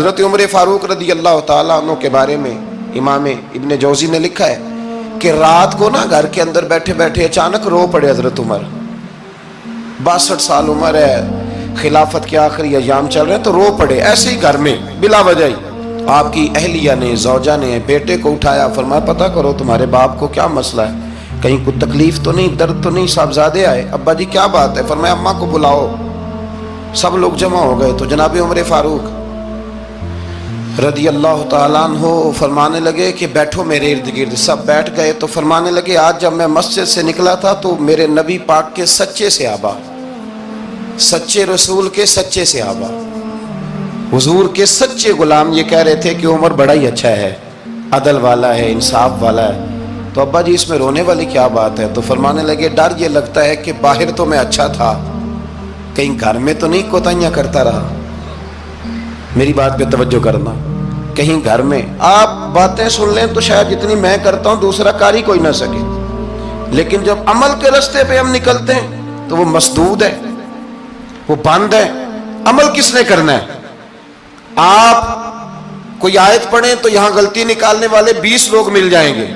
حضرت عمر فاروق رضی اللہ تعالیٰ عنہ کے بارے میں امام ابن جوزی نے لکھا ہے کہ رات کو نا گھر کے اندر بیٹھے بیٹھے اچانک رو پڑے حضرت عمر. 62 سال عمر ہے, خلافت کے آخری ایام چل رہے ہیں, تو رو پڑے ایسے ہی گھر میں بلا وجہ ہی. آپ کی اہلیہ نے, زوجہ نے بیٹے کو اٹھایا, فرمایا پتہ کرو تمہارے باپ کو کیا مسئلہ ہے, کہیں کوئی تکلیف تو نہیں, درد تو نہیں, صاحبزادے آئے. ابا جی کیا بات ہے؟ فرمایا اماں کو بلاؤ. سب لوگ جمع ہو گئے تو جناب عمر فاروق رضی اللہ تعالیٰ عنہ فرمانے لگے کہ بیٹھو میرے ارد گرد. سب بیٹھ گئے تو فرمانے لگے آج جب میں مسجد سے نکلا تھا تو میرے نبی پاک کے سچے صحابہ, سچے رسول کے سچے صحابہ, حضور کے سچے غلام یہ کہہ رہے تھے کہ عمر بڑا ہی اچھا ہے, عدل والا ہے, انصاف والا ہے. تو ابا جی اس میں رونے والی کیا بات ہے؟ تو فرمانے لگے ڈر یہ لگتا ہے کہ باہر تو میں اچھا تھا, کہیں گھر میں تو نہیں کوتاہیاں کرتا رہا. میری بات پہ توجہ کرنا. کہیں گھر میں آپ باتیں سن لیں تو شاید جتنی میں کرتا ہوں دوسرا کاری کوئی نہ سکے, لیکن جب عمل کے راستے پہ ہم نکلتے ہیں تو وہ مسدود ہے, وہ بند ہے. عمل کس نے کرنا ہے؟ آپ کوئی آیت پڑھیں تو یہاں غلطی نکالنے والے 20 لوگ مل جائیں گے,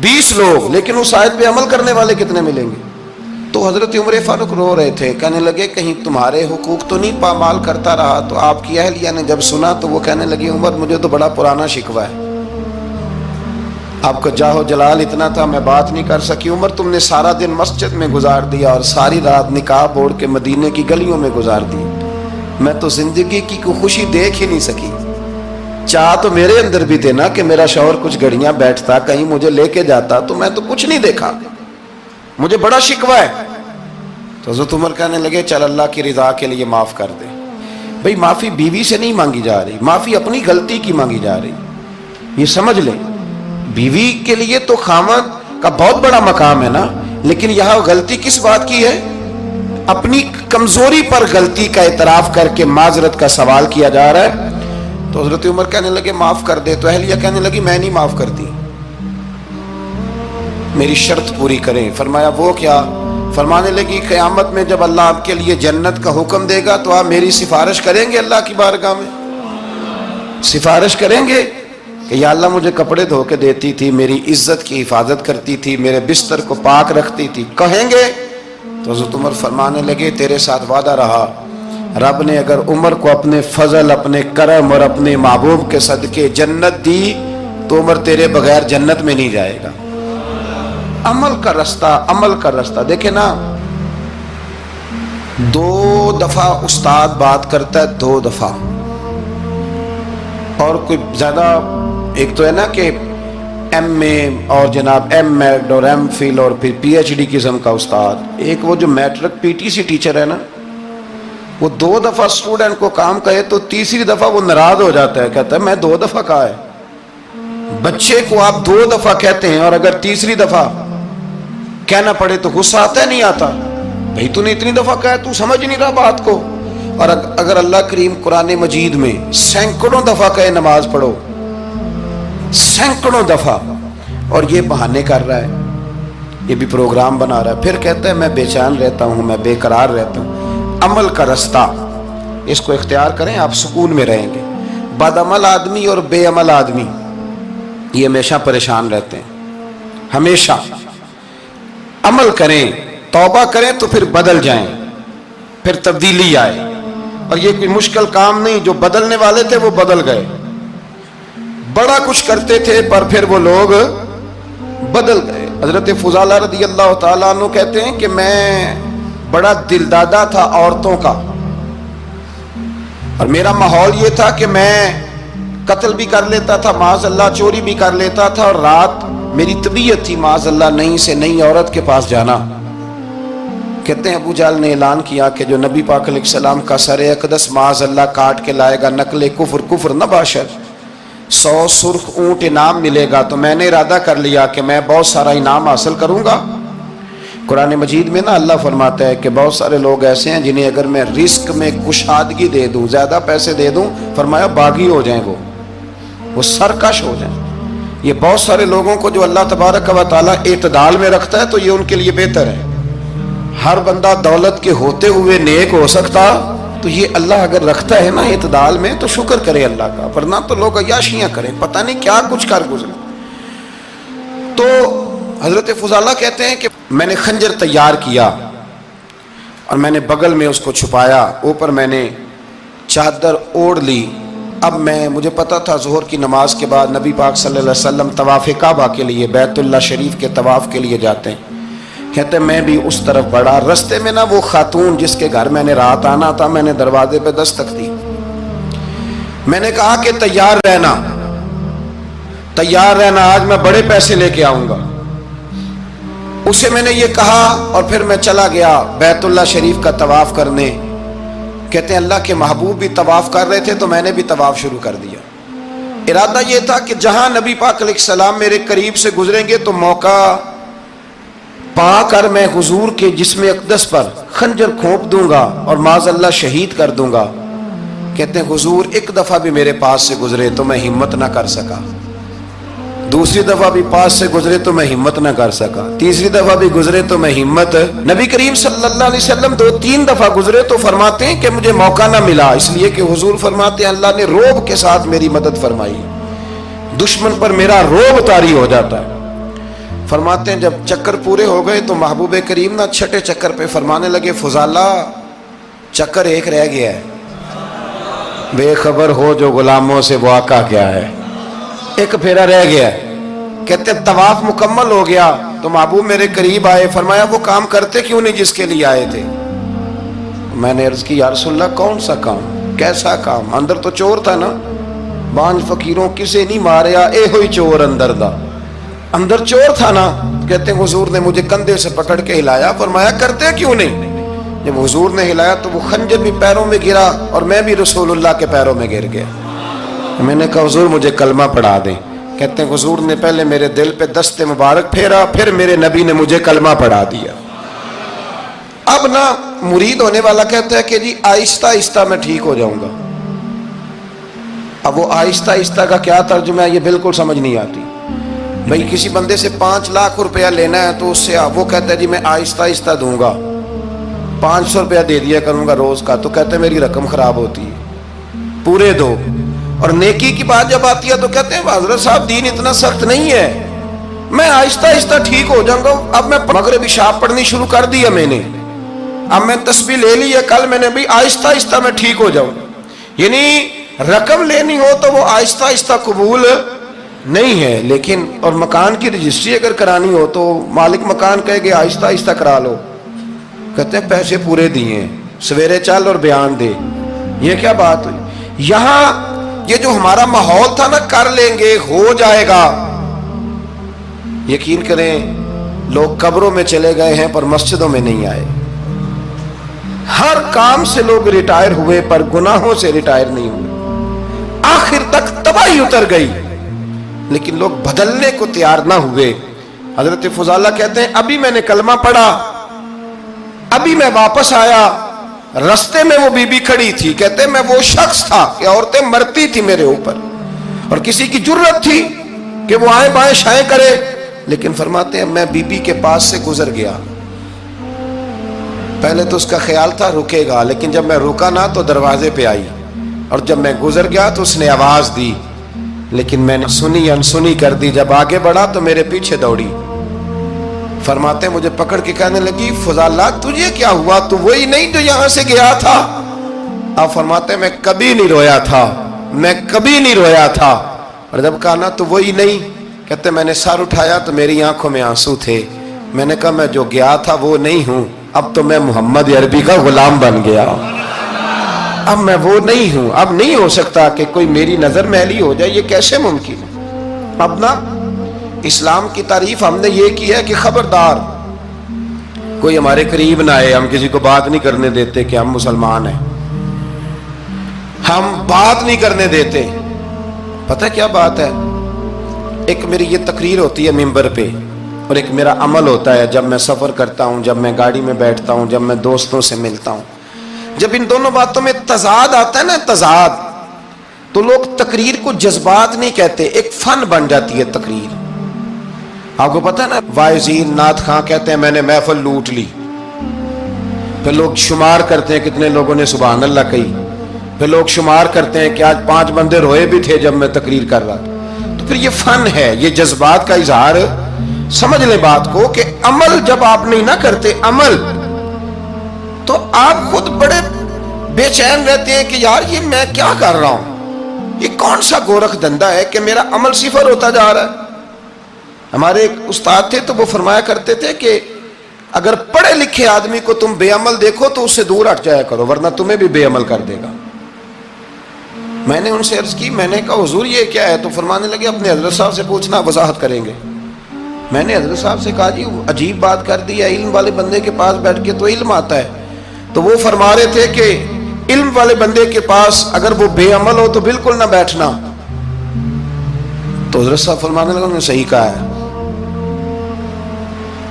20 لوگ, لیکن اس آیت پہ عمل کرنے والے کتنے ملیں گے؟ تو حضرت عمر فاروق رو رہے تھے, کہنے لگے کہیں تمہارے حقوق تو نہیں پامال کرتا رہا. تو آپ کی اہلیہ نے جب سنا تو وہ کہنے لگی عمر مجھے تو بڑا پرانا شکوہ ہے, آپ کا جاہ و جلال اتنا تھا میں بات نہیں کر سکی. عمر تم نے سارا دن مسجد میں گزار دیا اور ساری رات نقاب اوڑھ کے مدینے کی گلیوں میں گزار دی, میں تو زندگی کی کوئی خوشی دیکھ ہی نہیں سکی. چاہ تو میرے اندر بھی تھے نا کہ میرا شوہر کچھ گھڑیاں بیٹھتا, کہیں مجھے لے کے جاتا, تو میں تو کچھ نہیں دیکھا, مجھے بڑا شکوہ ہے. تو حضرت عمر کہنے لگے چل اللہ کی رضا کے لیے معاف کر دے. بھئی معافی بیوی سے نہیں مانگی جا رہی, معافی اپنی غلطی کی مانگی جا رہی. یہ سمجھ لیں, بیوی کے لیے تو خاوند کا بہت بڑا مقام ہے نا, لیکن یہاں غلطی کس بات کی ہے؟ اپنی کمزوری پر غلطی کا اعتراف کر کے معذرت کا سوال کیا جا رہا ہے. تو حضرت عمر کہنے لگے معاف کر دے. تو اہلیہ کہنے لگی میں نہیں معاف کرتی, میری شرط پوری کریں. فرمایا وہ کیا؟ فرمانے لگی قیامت میں جب اللہ آپ کے لیے جنت کا حکم دے گا تو آپ میری سفارش کریں گے اللہ کی بارگاہ میں؟ سفارش کریں گے کہ یا اللہ مجھے کپڑے دھو کے دیتی تھی, میری عزت کی حفاظت کرتی تھی, میرے بستر کو پاک رکھتی تھی, کہیں گے؟ تو حضرت عمر فرمانے لگے تیرے ساتھ وعدہ رہا, رب نے اگر عمر کو اپنے فضل, اپنے کرم اور اپنے محبوب کے صدقے جنت دی تو عمر تیرے بغیر جنت میں نہیں جائے گا. عمل کا رستہ, عمل کا رستہ. دیکھیں نا, 2 دفعہ استاد بات کرتا ہے, 2 دفعہ, اور کوئی زیادہ, ایک تو ہے نا کہ ایم اے اور جناب ایم ایڈ اور ایم فل اور پھر پی ایچ ڈی قسم کا استاد. ایک وہ جو matric P T C teacher ہے نا, وہ 2 دفعہ اسٹوڈنٹ کو کام کہے تو تیسری دفعہ وہ ناراض ہو جاتا ہے, کہتا ہے میں 2 دفعہ کہا ہے. بچے کو آپ 2 دفعہ کہتے ہیں اور اگر تیسری دفعہ کہنا پڑے تو غصہ آتا ہے نہیں آتا؟ بھئی تو نے اتنی دفعہ کہا تو سمجھ نہیں رہا بات کو. اور اگر اللہ کریم قرآن مجید میں سینکڑوں دفعہ کہے نماز پڑھو, سینکڑوں دفعہ, اور یہ بہانے کر رہا ہے, یہ بھی پروگرام بنا رہا ہے, پھر کہتا ہے میں بے چین رہتا ہوں, میں بے قرار رہتا ہوں. عمل کا رستہ اس کو اختیار کریں, آپ سکون میں رہیں گے. بد عمل آدمی اور بے عمل آدمی یہ ہمیشہ پریشان رہتے ہیں, ہمیشہ. عمل کریں, توبہ کریں تو پھر بدل جائیں, پھر تبدیلی آئے. اور یہ کوئی مشکل کام نہیں, جو بدلنے والے تھے وہ بدل گئے. بڑا کچھ کرتے تھے پر پھر وہ لوگ بدل گئے. حضرت فضالہ رضی اللہ تعالیٰ عنہ کہتے ہیں کہ میں بڑا دلدادہ تھا عورتوں کا, اور میرا ماحول یہ تھا کہ میں قتل بھی کر لیتا تھا معاذ اللہ, چوری بھی کر لیتا تھا, اور رات میری طبیعت تھی معاذ اللہ نئی سے نئی عورت کے پاس جانا. کہتے ہیں ابو جہل نے اعلان کیا کہ جو نبی پاک علیہ السلام کا سر اقدس معاذ اللہ کاٹ کے لائے گا, نقل کفر, کفر نہ باشد, 100 سرخ اونٹ انعام ملے گا. تو میں نے ارادہ کر لیا کہ میں بہت سارا انعام حاصل کروں گا. قرآن مجید میں نا اللہ فرماتا ہے کہ بہت سارے لوگ ایسے ہیں جنہیں اگر میں رزق میں کشادگی دے دوں, زیادہ پیسے دے دوں, فرمایا باغی ہو جائیں, وہ سرکش ہو جائیں. یہ بہت سارے لوگوں کو جو اللہ تبارک و تعالیٰ اعتدال میں رکھتا ہے تو یہ ان کے لیے بہتر ہے. ہر بندہ دولت کے ہوتے ہوئے نیک ہو سکتا تو یہ اللہ اگر رکھتا ہے نا اعتدال میں تو شکر کرے اللہ کا، ورنہ تو لوگ عیاشیاں کریں، پتہ نہیں کیا کچھ کر گزرے۔ تو حضرت فضالہ کہتے ہیں کہ میں نے خنجر تیار کیا اور میں نے بغل میں اس کو چھپایا، اوپر میں نے چادر اوڑھ لی۔ اب مجھے پتا تھا ظہر کی نماز کے بعد نبی پاک صلی اللہ علیہ وسلم طواف کعبہ کے لیے، بیت اللہ شریف کے طواف کے لیے جاتے ہیں۔ کہتے ہیں میں بھی اس طرف بڑھا، رستے میں نا وہ خاتون جس کے گھر میں نے رات آنا تھا، میں نے دروازے پہ دستک دی، میں نے کہا کہ تیار رہنا، تیار رہنا، آج میں بڑے پیسے لے کے آؤں گا۔ اسے میں نے یہ کہا اور پھر میں چلا گیا بیت اللہ شریف کا طواف کرنے۔ کہتے ہیں اللہ کے محبوب بھی طواف کر رہے تھے تو میں نے بھی طواف شروع کر دیا۔ ارادہ یہ تھا کہ جہاں نبی پاک علیہ السلام میرے قریب سے گزریں گے تو موقع پا کر میں حضور کے جسم اقدس پر خنجر کھونپ دوں گا اور معاذ اللہ شہید کر دوں گا۔ کہتے ہیں حضور ایک دفعہ بھی میرے پاس سے گزرے تو میں ہمت نہ کر سکا، دوسری دفعہ بھی پاس سے گزرے تو میں ہمت نہ کر سکا، تیسری دفعہ بھی گزرے تو میں ہمت۔ نبی کریم صلی اللہ علیہ وسلم 2-3 دفعہ گزرے تو فرماتے ہیں کہ مجھے موقع نہ ملا، اس لیے کہ حضور فرماتے ہیں اللہ نے روب کے ساتھ میری مدد فرمائی، دشمن پر میرا روب طاری ہو جاتا ہے۔ فرماتے ہیں جب چکر پورے ہو گئے تو محبوب کریم نہ چھٹے چکر پہ فرمانے لگے فضالہ چکر ایک رہ گیا ہے، بے خبر ہو جو غلاموں سے وہ آقا کیا ہے، ایک پھیرا رہ گیا ہے۔ کہتے طواف مکمل ہو گیا تو محبوب میرے قریب آئے، فرمایا وہ کام کرتے کیوں نہیں جس کے لیے آئے تھے؟ میں نے عرض کی یا رسول اللہ کون سا کام، کیسا کام؟ اندر تو چور تھا نا، بانج فقیروں کسے نہیں ماریا اے ہوئی چور اندر دا، اندر چور تھا نا۔ کہتے ہیں حضور نے مجھے کندھے سے پکڑ کے ہلایا، فرمایا کرتے کیوں نہیں؟ جب حضور نے ہلایا تو وہ خنجر بھی پیروں میں گرا اور میں بھی رسول اللہ کے پیروں میں گر گیا۔ میں نے کہا حضور مجھے کلمہ پڑھا دیں۔ کہتے ہیں حضور نے پہلے میرے دل پہ دست مبارک پھیرا، پھر میرے نبی نے مجھے کلمہ پڑھا دیا۔ اب نا مرید ہونے والا کہتا ہے کہ جی آہستہ آہستہ میں ٹھیک ہو جاؤں گا۔ اب وہ آہستہ آہستہ کا کیا ترجمہ ہے یہ بالکل سمجھ نہیں آتی۔ بھئی کسی بندے سے 5 لاکھ روپیہ لینا ہے تو اس سے وہ کہتا ہے جی میں آہستہ آہستہ دوں گا، 500 روپیہ دے دیا کروں گا روز کا، تو کہتے ہیں میری رقم خراب ہوتی ہے، پورے دو۔ اور نیکی کی بات جب آتی ہے تو کہتے ہیں حضرت صاحب دین اتنا سخت نہیں ہے، میں آہستہ آہستہ ٹھیک ہو جاؤں گا۔ اب میں مغرب عشاء پڑھنی شروع کر دی ہے میں نے، اب میں تسبیح لے لی ہے، کل میں نے بھی آہستہ آہستہ میں ٹھیک ہو جاؤں۔ یعنی رقم لینی ہو تو وہ آہستہ آہستہ قبول نہیں ہے، لیکن اور مکان کی رجسٹری اگر کرانی ہو تو مالک مکان کہے گے آہستہ آہستہ کرا لو، کہتے ہیں پیسے پورے دیے، سویرے چل اور بیان دے۔ یہ کیا بات ہوئی؟ یہاں یہ جو ہمارا ماحول تھا نا کر لیں گے ہو جائے گا، یقین کریں لوگ قبروں میں چلے گئے ہیں پر مسجدوں میں نہیں آئے، ہر کام سے لوگ ریٹائر ہوئے پر گناہوں سے ریٹائر نہیں ہوئے، آخر تک تباہی اتر گئی لیکن لوگ بدلنے کو تیار نہ ہوئے۔ حضرت فضالہ کہتے ہیں ابھی میں نے کلمہ پڑھا، ابھی میں واپس آیا، رستے میں وہ بی بی کھڑی تھی، کہتے ہیں میں وہ شخص تھا کہ عورتیں مرتی تھی میرے اوپر اور کسی کی جرت تھی کہ وہ آئیں بائیں شائیں کرے، لیکن فرماتے ہیں میں بی بی کے پاس سے گزر گیا، پہلے تو اس کا خیال تھا رکے گا، لیکن جب میں رکا نہ تو دروازے پہ آئی، اور جب میں گزر گیا تو اس نے آواز دی، لیکن میں نے سنی انسنی کر دی، جب آگے بڑھا تو میرے پیچھے دوڑی۔ فرماتے ہیں مجھے پکڑ کے کہنے لگی فضالہ تجھے کیا ہوا، تو وہی نہیں جو یہاں سے گیا تھا؟ آپ فرماتے ہیں میں کبھی نہیں رویا تھا، میں کبھی نہیں رویا تھا، اور جب کہا نا تو وہی نہیں، کہتے میں نے سر اٹھایا تو میری آنکھوں میں آنسو تھے، میں نے کہا میں جو گیا تھا وہ نہیں ہوں، اب تو میں محمد عربی کا غلام بن گیا، اب میں وہ نہیں ہوں، اب نہیں ہو سکتا کہ کوئی میری نظر میلی ہو جائے، یہ کیسے ممکن ہے؟ اب نا اسلام کی تعریف ہم نے یہ کی ہے کہ خبردار کوئی ہمارے قریب نہ آئے، ہم کسی کو بات نہیں کرنے دیتے کہ ہم مسلمان ہیں، ہم بات نہیں کرنے دیتے۔ پتہ کیا بات ہے، ایک میری یہ تقریر ہوتی ہے ممبر پہ، اور ایک میرا عمل ہوتا ہے جب میں سفر کرتا ہوں، جب میں گاڑی میں بیٹھتا ہوں، جب میں دوستوں سے ملتا ہوں، جب ان دونوں باتوں میں تضاد آتا ہے نا، تضاد، تو لوگ تقریر کو جذبات نہیں کہتے، ایک فن بن جاتی ہے تقریر۔ آپ کو پتہ ہے نا وائزین نعت خاں کہتے ہیں میں نے محفل لوٹ لی، پھر لوگ شمار کرتے ہیں کتنے لوگوں نے سبحان اللہ کہی، پھر لوگ شمار کرتے ہیں کہ آج 5 بندے روئے بھی تھے جب میں تقریر کر رہا تھا۔ تو پھر یہ فن ہے، یہ جذبات کا اظہار۔ سمجھ لیں بات کو کہ عمل جب آپ نہیں نہ کرتے عمل، تو آپ خود بڑے بے چین رہتے ہیں کہ یار یہ میں کیا کر رہا ہوں، یہ کون سا گورکھ دھندا ہے کہ میرا عمل صفر ہوتا جا رہا ہے۔ ہمارے ایک استاد تھے تو وہ فرمایا کرتے تھے کہ اگر پڑھے لکھے آدمی کو تم بے عمل دیکھو تو اس سے دور ہٹ جایا کرو، ورنہ تمہیں بھی بے عمل کر دے گا۔ میں نے ان سے عرض کی، میں نے کہا حضور یہ کیا ہے؟ تو فرمانے لگے اپنے حضرت صاحب سے پوچھنا، وضاحت کریں گے۔ میں نے حضرت صاحب سے کہا جی عجیب بات کر دی ہے، علم والے بندے کے پاس بیٹھ کے تو علم آتا ہے۔ تو وہ فرما رہے تھے کہ علم والے بندے کے پاس اگر وہ بے عمل ہو تو بالکل نہ بیٹھنا۔ تو حضرت صاحب فرمانے لگے انہوں نے صحیح کہا ہے۔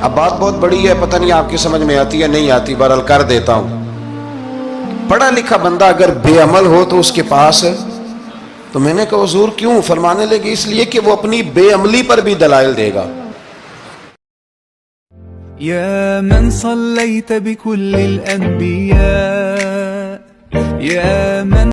اب بات بہت بڑی ہے، پتہ نہیں آپ کی سمجھ میں آتی ہے نہیں آتی، بہرحال کر دیتا ہوں۔ پڑھا لکھا بندہ اگر بے عمل ہو تو اس کے پاس، تو میں نے کہا حضور کیوں؟ فرمانے لگے اس لیے کہ وہ اپنی بے عملی پر بھی دلائل دے گا۔ يا من صليت بكل الأنبياء، يا من